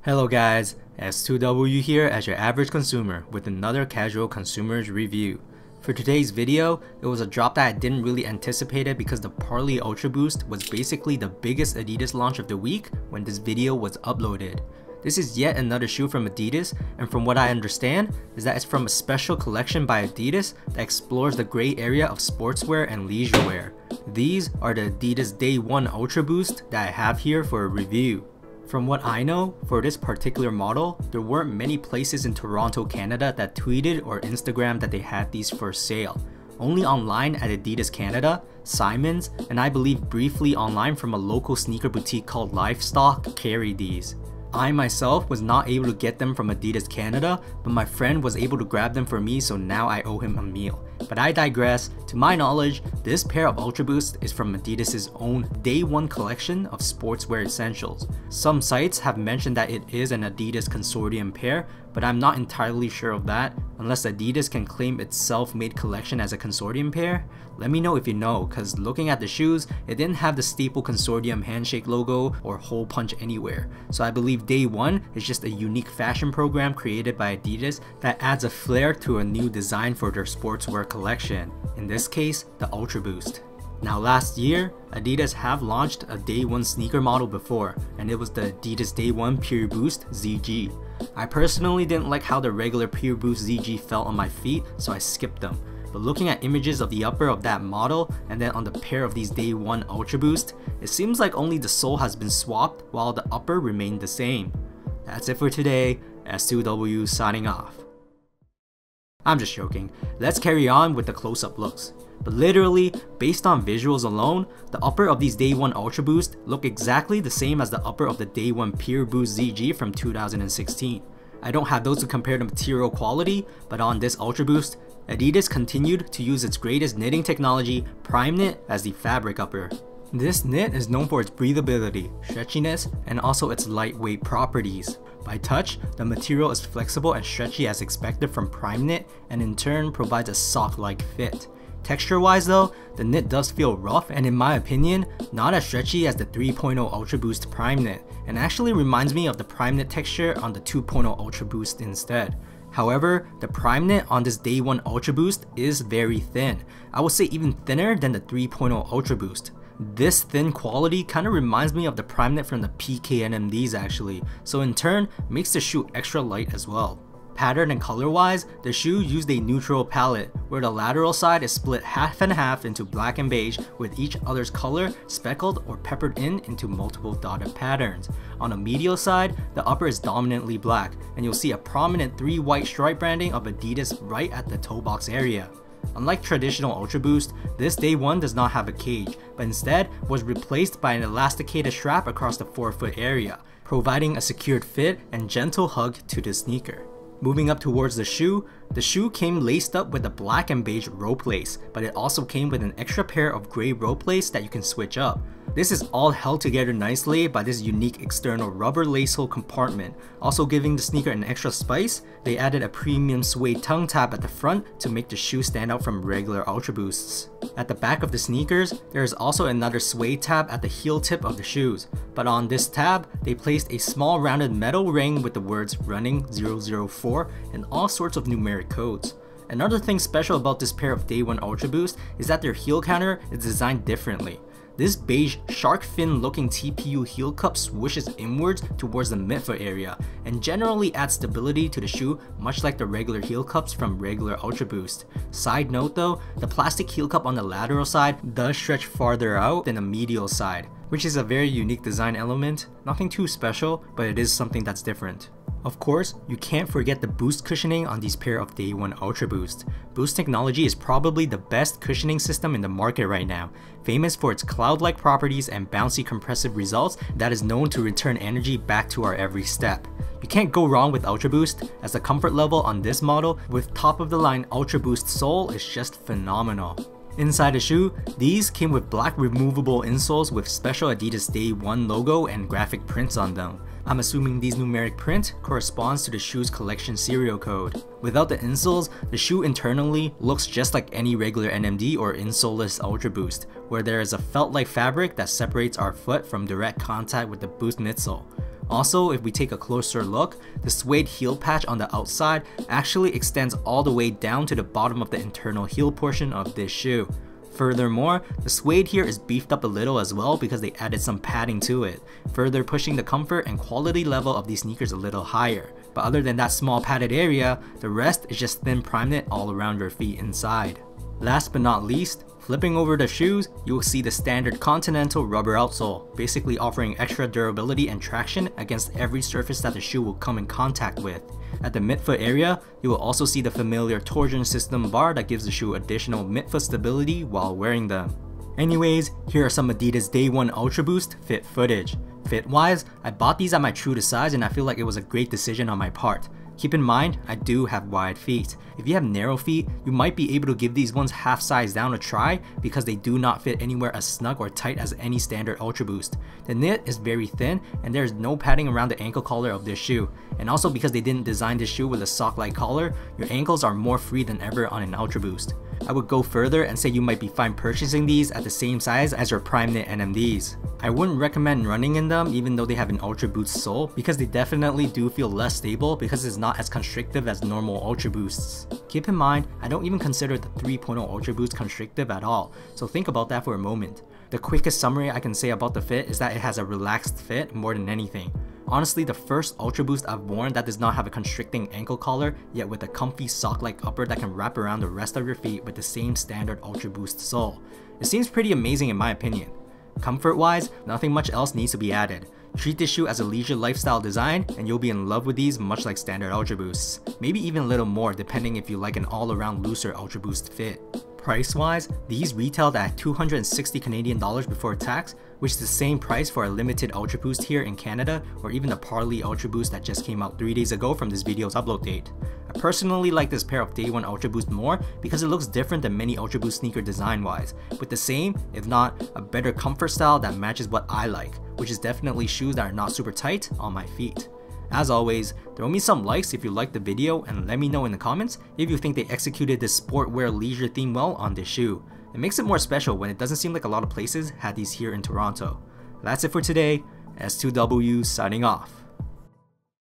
Hello guys, S2W here as your average consumer with another casual consumer's review. For today's video, it was a drop that I didn't really anticipate it because the Parley Ultra Boost was basically the biggest Adidas launch of the week when this video was uploaded. This is yet another shoe from Adidas, and from what I understand is that it's from a special collection by Adidas that explores the gray area of sportswear and leisure wear. These are the Adidas Day 1 Ultra Boost that I have here for a review. From what I know, for this particular model, there weren't many places in Toronto, Canada that tweeted or Instagrammed that they had these for sale. Only online at Adidas Canada, Simon's, and I believe briefly online from a local sneaker boutique called Livestock carried these. I myself was not able to get them from Adidas Canada, but my friend was able to grab them for me, so now I owe him a meal. But I digress. To my knowledge, this pair of Ultra Boost is from Adidas' own Day 1 collection of sportswear essentials. Some sites have mentioned that it is an Adidas consortium pair, but I'm not entirely sure of that, unless Adidas can claim its self-made collection as a consortium pair. Let me know if you know, cause looking at the shoes, it didn't have the staple consortium handshake logo or hole punch anywhere. So I believe Day 1 is just a unique fashion program created by Adidas that adds a flair to a new design for their sportswear collection. In this case, the Ultra Boost. Now last year, Adidas have launched a Day 1 sneaker model before, and it was the Adidas Day 1 Pure Boost ZG. I personally didn't like how the regular Pure Boost ZG felt on my feet, so I skipped them. But looking at images of the upper of that model and then on the pair of these Day 1 Ultra Boost, it seems like only the sole has been swapped while the upper remained the same. That's it for today, S2W signing off. I'm just joking, let's carry on with the close-up looks. But literally, based on visuals alone, the upper of these Day 1 Ultra Boost look exactly the same as the upper of the Day 1 Pure Boost ZG from 2016. I don't have those to compare the material quality, but on this Ultra Boost, Adidas continued to use its greatest knitting technology, Prime Knit, as the fabric upper. This knit is known for its breathability, stretchiness, and also its lightweight properties. By touch, the material is flexible and stretchy as expected from Prime Knit, and in turn provides a sock-like fit. Texture-wise though, the knit does feel rough and in my opinion, not as stretchy as the 3.0 Ultra Boost Prime Knit, and actually reminds me of the Prime Knit texture on the 2.0 Ultra Boost instead. However, the Prime Knit on this Day 1 Ultra Boost is very thin. I would say even thinner than the 3.0 Ultra Boost. This thin quality kind of reminds me of the Prime Knit from the PKNMDs actually, so in turn makes the shoe extra light as well. Pattern and color wise, the shoe used a neutral palette, where the lateral side is split half and half into black and beige, with each other's color speckled or peppered in into multiple dotted patterns. On the medial side, the upper is dominantly black, and you'll see a prominent 3 white stripe branding of Adidas right at the toe box area. Unlike traditional Ultra Boost, this Day 1 does not have a cage, but instead was replaced by an elasticated strap across the forefoot area, providing a secured fit and gentle hug to the sneaker. Moving up towards the shoe came laced up with a black and beige rope lace, but it also came with an extra pair of gray rope lace that you can switch up. This is all held together nicely by this unique external rubber lace hole compartment. Also giving the sneaker an extra spice, they added a premium suede tongue tab at the front to make the shoe stand out from regular Ultra Boosts. At the back of the sneakers, there is also another suede tab at the heel tip of the shoes, but on this tab, they placed a small rounded metal ring with the words Running 004 and all sorts of numeric codes. Another thing special about this pair of Day 1 Ultra Boost is that their heel counter is designed differently. This beige shark fin looking TPU heel cup swishes inwards towards the midfoot area and generally adds stability to the shoe, much like the regular heel cups from regular Ultra Boost. Side note though, the plastic heel cup on the lateral side does stretch farther out than the medial side, which is a very unique design element. Nothing too special, but it is something that's different. Of course, you can't forget the boost cushioning on these pair of Day 1 Ultra Boost. Boost technology is probably the best cushioning system in the market right now, famous for its cloud-like properties and bouncy compressive results that is known to return energy back to our every step. You can't go wrong with Ultra Boost, as the comfort level on this model with top-of-the-line Ultra Boost sole is just phenomenal. Inside the shoe, these came with black removable insoles with special Adidas Day 1 logo and graphic prints on them. I'm assuming these numeric print corresponds to the shoe's collection serial code. Without the insoles, the shoe internally looks just like any regular NMD or insoleless Ultra Boost, where there is a felt-like fabric that separates our foot from direct contact with the Boost midsole. Also, if we take a closer look, the suede heel patch on the outside actually extends all the way down to the bottom of the internal heel portion of this shoe. Furthermore, the suede here is beefed up a little as well because they added some padding to it, further pushing the comfort and quality level of these sneakers a little higher. But other than that small padded area, the rest is just thin prime knit all around your feet inside. Last but not least, flipping over the shoes, you will see the standard Continental rubber outsole, basically offering extra durability and traction against every surface that the shoe will come in contact with. At the midfoot area, you will also see the familiar torsion system bar that gives the shoe additional midfoot stability while wearing them. Anyways, here are some Adidas Day 1 Ultra Boost fit footage. Fit wise, I bought these at my true to size and I feel like it was a great decision on my part. Keep in mind, I do have wide feet. If you have narrow feet, you might be able to give these ones half size down a try because they do not fit anywhere as snug or tight as any standard Ultra Boost. The knit is very thin and there is no padding around the ankle collar of this shoe. And also because they didn't design this shoe with a sock-like collar, your ankles are more free than ever on an Ultra Boost. I would go further and say you might be fine purchasing these at the same size as your prime knit NMDs. I wouldn't recommend running in them even though they have an Ultra Boost sole because they definitely do feel less stable because it's not as constrictive as normal Ultra Boosts. Keep in mind, I don't even consider the 3.0 Ultra Boost constrictive at all, so think about that for a moment. The quickest summary I can say about the fit is that it has a relaxed fit more than anything. Honestly, the first Ultra Boost I've worn that does not have a constricting ankle collar, yet with a comfy sock-like upper that can wrap around the rest of your feet with the same standard Ultra Boost sole. It seems pretty amazing in my opinion. Comfort-wise, nothing much else needs to be added. Treat this shoe as a leisure lifestyle design and you'll be in love with these much like standard Ultra Boosts. Maybe even a little more depending if you like an all-around looser Ultra Boost fit. Price-wise, these retailed at 260 Canadian dollars before tax, which is the same price for a limited Ultra Boost here in Canada or even the Parley Ultra Boost that just came out 3 days ago from this video's upload date. I personally like this pair of Day 1 Ultra Boost more because it looks different than many Ultra Boost sneaker design-wise, with the same, if not a better comfort style that matches what I like, which is definitely shoes that are not super tight on my feet. As always, throw me some likes if you liked the video and let me know in the comments if you think they executed this sportwear leisure theme well on this shoe. It makes it more special when it doesn't seem like a lot of places had these here in Toronto. That's it for today. S2W signing off.